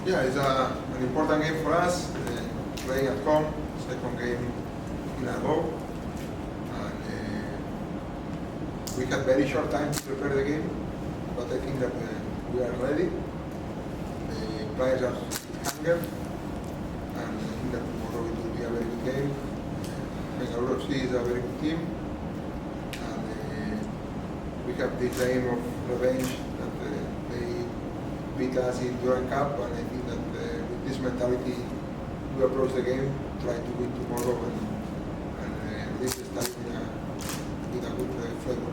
Yeah, it's an important game for us. Playing at home, second game in a row, and we had very short time to prepare the game. But I think that we are ready. The players are hunger, and I think that tomorrow it will be a very good game. Bengaluru is a very good team, and we have this aim of revenge that they beat us in Duran Cup, and I think that with this mentality we approach the game, try to win tomorrow, and leave the stadium with a good flavor.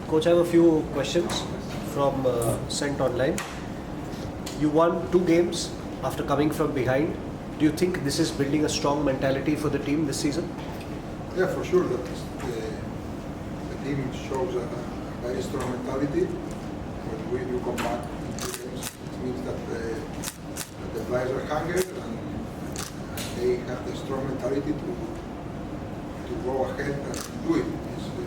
Coach, I have a few questions from sent online. You won 2 games after coming from behind. Do you think this is building a strong mentality for the team this season? Yeah, for sure. That the team shows a very strong mentality. When you come back in 2 games, it means that the players are hungry and they have the strong mentality to go ahead and do it.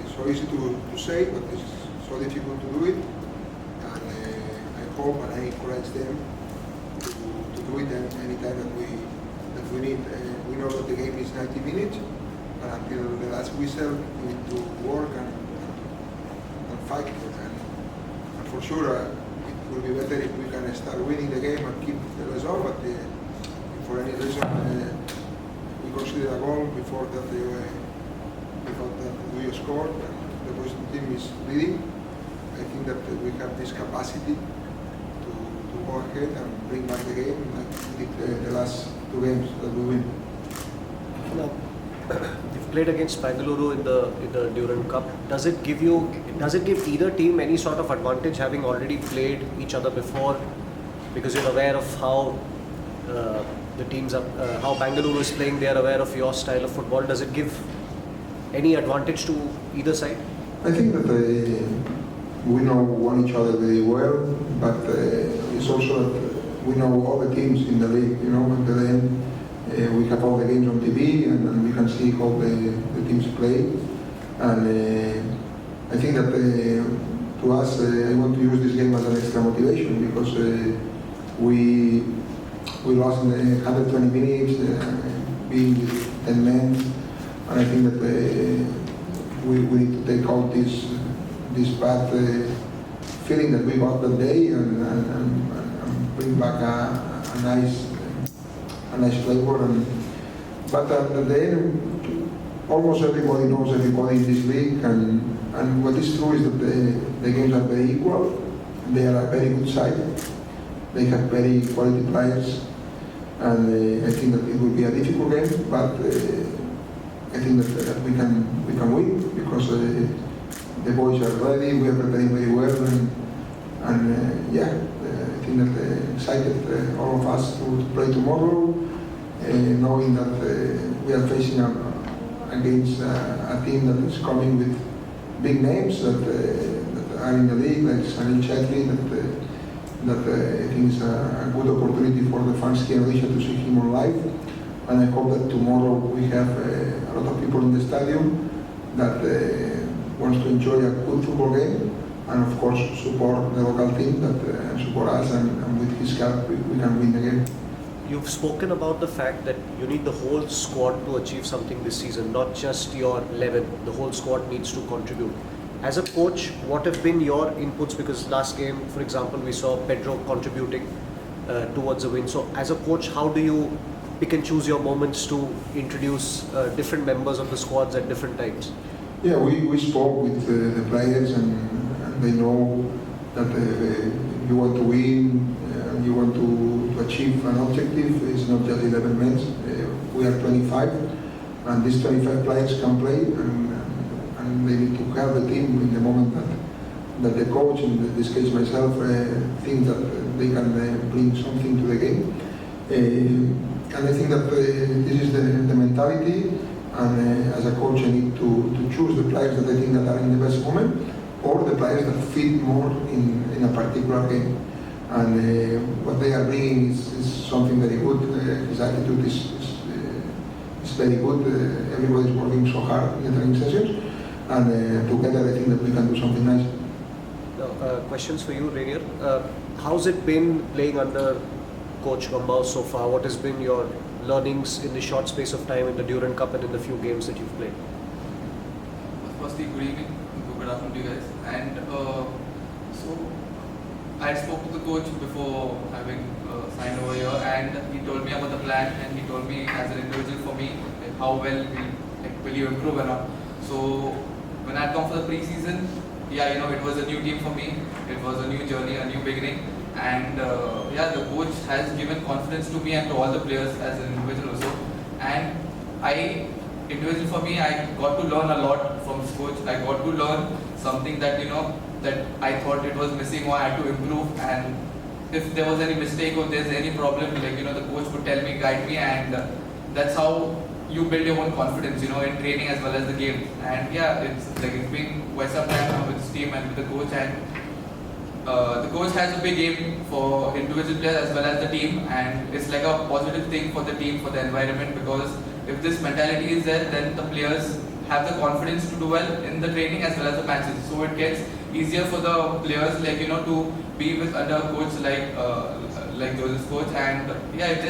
It's so easy to say, but it's so difficult to do it. And I hope and I encourage them to do it anytime that we need. We know that the game is 90 minutes, and until the last whistle, we need to work and fight. And for sure, it will be better if we can start winning the game and keep the result. But if for any reason we consider a goal before that we scored, and the opposition team is leading, I think that we have this capacity to go ahead and bring back the game like the last 2 games that we win. Now, you've played against Bengaluru in the Duran Cup. Does it give either team any sort of advantage having already played each other before, because you're aware of how the teams are, how Bengaluru is playing, they are aware of your style of football? Does it give any advantage to either side? I think that we know each other very well, but it's also that we know all the teams in the league. And then we have all the games on TV, and we can see how the teams play. And I think that to us, I want to use this game as an extra motivation, because we lost in the 120 minutes, being with 10 men, and I think that we need to take out this bad feeling that we got that day and bring back a nice flavor. But at the end, almost everybody knows everybody in this league, and what is true is that the games are very equal. They are a very good side. They have very quality players, and I think that it will be a difficult game, but I think that we can win, because the boys are ready. We are preparing very well, and I think that excited all of us to play tomorrow, knowing that we are facing against a team that is coming with big names that are in the league, like Sanil Chetri, that I think is a good opportunity for the fans here in Odisha to see him on live. And I hope that tomorrow we have a lot of people in the stadium that wants to enjoy a good football game, and of course support the local team that support us, and with his help we can win the game. You've spoken about the fact that you need the whole squad to achieve something this season, not just your 11. The whole squad needs to contribute. As a coach, what have been your inputs? Because last game, for example, we saw Pedro contributing towards the win. So as a coach, how do you pick and choose your moments to introduce different members of the squads at different times? Yeah, we spoke with the players, and they know that you want to win, you want to achieve an objective. It's not just 11 men. We are 25, and these 25 players can play, and they need to help the team in the moment that the coach, in this case myself, think that they can bring something to the game. And I think that this is the mentality, and as a coach I need to choose the players that I think that are in the best moment, or the players that fit more in a particular game. And what they are bringing is something very good. His attitude is very good. Everybody is working so hard in the training sessions, and together I think that we can do something nice. Now, questions for you, Raynier. How's it been playing under Coach Gombau so far? What has been your learnings in the short space of time in the Durand Cup and in the few games that you've played? Firstly, good evening, good afternoon to you guys. And so I spoke to the coach before having signed over here, and he told me about the plan, and he told me as an individual for me how well will you improve or not. So when I come for the pre-season, yeah, it was a new team for me. It was a new journey, a new beginning. And the coach has given confidence to me and to all the players as an individual also. And individually for me, I got to learn a lot from this coach. I got to learn something that, that I thought it was missing or I had to improve. And if there was any mistake or there's any problem, the coach would tell me, guide me, and that's how you build your own confidence, in training as well as the game. And yeah, it's been quite some time now with this team and with the coach, and the coach has a big aim for individual players as well as the team, and it's like a positive thing for the team, for the environment, because if this mentality is there, then the players have the confidence to do well in the training as well as the matches. So it gets easier for the players, to be with under a coach like Joseph's coach, and yeah, it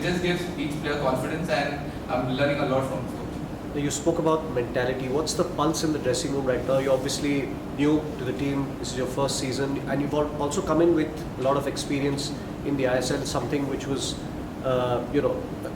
just gives each player confidence, and I'm learning a lot from this coach. You spoke about mentality. What's the pulse in the dressing room right now? You're obviously new to the team. This is your first season, and you've also come in with a lot of experience in the ISL, something which was,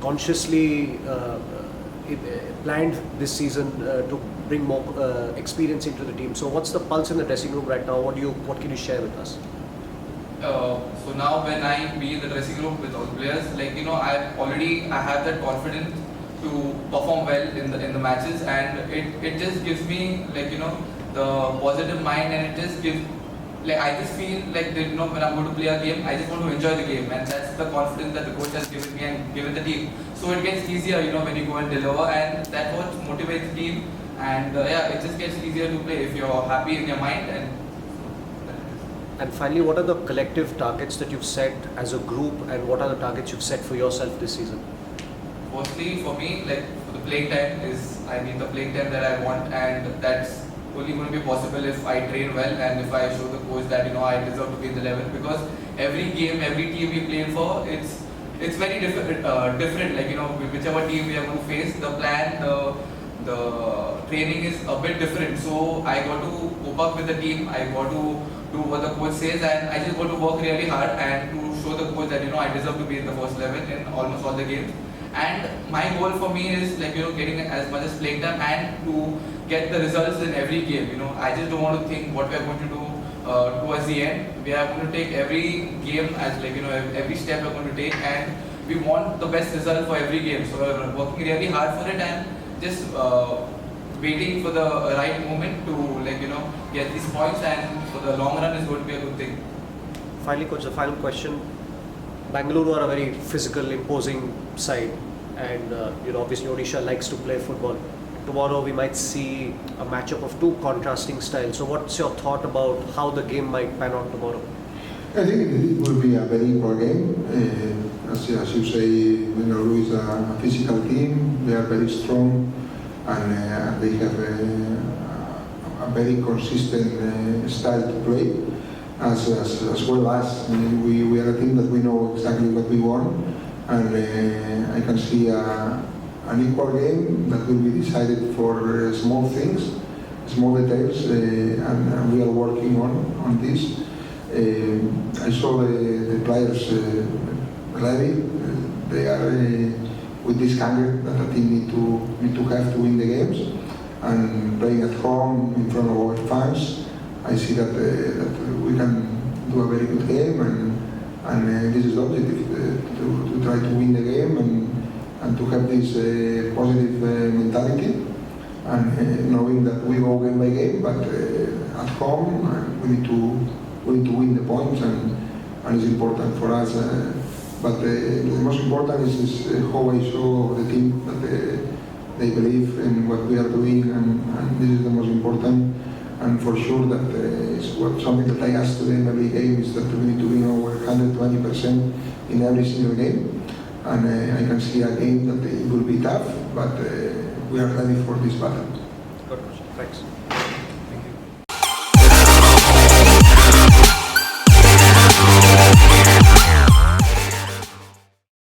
consciously planned this season to bring more experience into the team. So, what's the pulse in the dressing room right now? What can you share with us? So now when I be in the dressing room with all the players, I have that confidence to perform well in the matches, and it just gives me the positive mind, and it just gives I just feel when I'm going to play a game, I just want to enjoy the game, and that's the confidence that the coach has given me and given the team. So it gets easier when you go and deliver, and that's what motivates the team, and it just gets easier to play if you're happy in your mind. And finally, what are the collective targets that you've set as a group, and what are the targets you've set for yourself this season? Firstly, for me, for the playing time I need the playing time that I want, and that's only going to be possible if I train well and if I show the coach that I deserve to be in the 11. Because every game, every team we play for, it's very different. Whichever team we are going to face, the plan, the training is a bit different. So I got to cope up with the team. I got to do what the coach says, and I just got to work really hard and to show the coach that I deserve to be in the first 11 in almost all the games. And my goal for me is getting as much as playing time and to get the results in every game. I just don't want to think what we are going to do towards the end. We are going to take every game as every step we are going to take, and we want the best result for every game. So we're working really hard for it, and just waiting for the right moment to get these points, and for the long run is going to be a good thing. Finally, coach, the final question. Bengaluru are a very physical, imposing side, and obviously Odisha likes to play football. Tomorrow we might see a matchup of two contrasting styles. So what's your thought about how the game might pan out tomorrow? I think it will be a very equal game. As you say, Bengaluru is a physical team. They are very strong, and they have a very consistent style to play. As well as we are a team that we know exactly what we want, and I can see an equal game that will be decided for small things, small details, and we are working on this. I saw the players ready. they are with this hunger that I think need to have to win the games. And playing at home in front of our fans, I see that we can do a very good game, and this is the objective, to try to win the game and to have this positive mentality, and knowing that we go game by game, but at home we need to win the points, and it's important for us. But the most important is how I show the team that they believe in what we are doing, and this is the most important. And for sure that something that I ask to them every game is that we need to win over 120% in every single game. And I can see a game that it will be tough, but we are ready for this battle. Good question. Thanks.